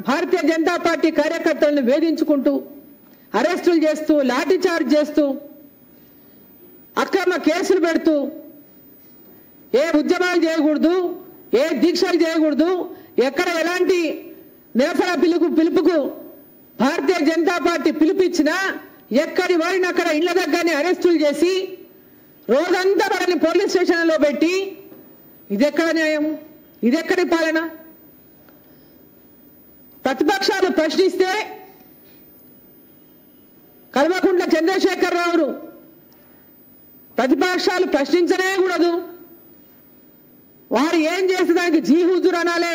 Bharatiya Janata party కార్యకర్తలను వేధించుకుంటూ అరెస్టులు చేస్తూ లాఠీ చార్జ్ చేస్తూ అక్రమ కేసులు పెడుతూ ఏ ఉద్యమాలు చేయకూడదు, ఏ దీక్షలు చేయకూడదు, ఎక్కడ ఎలాంటి నిరసన పిలుపుకు భారతీయ జనతా పార్టీ పిలుపిచ్చినా ఎక్కడి వారిని అక్కడ ఇళ్ల దగ్గరనే అరెస్టులు చేసి రోజంతా వారిని పోలీస్ స్టేషన్లో పెట్టి ఇదెక్కడ న్యాయం, ఇదెక్కడి పాలన? ప్రతిపక్షాలు ప్రశ్నిస్తే కల్వకుంట్ల చంద్రశేఖరరావు ప్రతిపక్షాలు ప్రశ్నించనే కూడదు, వారు ఏం చేస్తే దానికి జీ హుజూర్ అనాలే.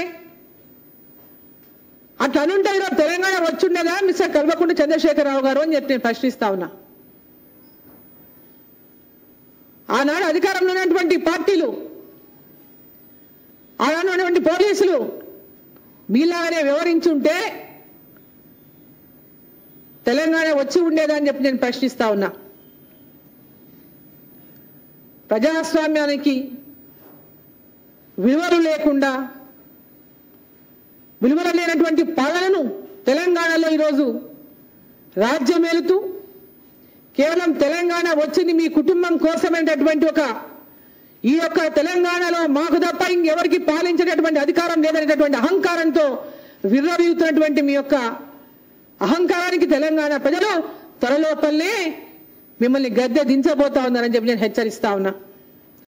అట్లా అనుంటే ఈరోజు తెలంగాణ వచ్చుండేదా మిస్టర్ కల్వకుంట్ల చంద్రశేఖరరావు గారు అని చెప్పి నేను ప్రశ్నిస్తా ఉన్నా. ఆనాడు అధికారంలో ఉన్నటువంటి పార్టీలు, ఆనాడు ఉన్నటువంటి పోలీసులు మీలాగానే వివరించుంటే తెలంగాణ వచ్చి ఉండేదా అని చెప్పి నేను ప్రశ్నిస్తా ఉన్నా. ప్రజాస్వామ్యానికి విలువలు లేకుండా, విలువలు లేనటువంటి పాలనను తెలంగాణలో ఈరోజు రాజ్యమేలుతూ కేవలం తెలంగాణ వచ్చింది మీ కుటుంబం కోసమైనటువంటి ఈ యొక్క తెలంగాణలో మాకు తప్ప ఇంకెవరికి పాలించేటటువంటి అధికారం లేదనేటటువంటి అహంకారంతో విర్రవీగుతున్నటువంటి మీ యొక్క అహంకారానికి తెలంగాణ ప్రజలు త్వరలోపలనే మిమ్మల్ని గద్దె దించబోతా ఉన్నారని చెప్పి నేను హెచ్చరిస్తా ఉన్నా.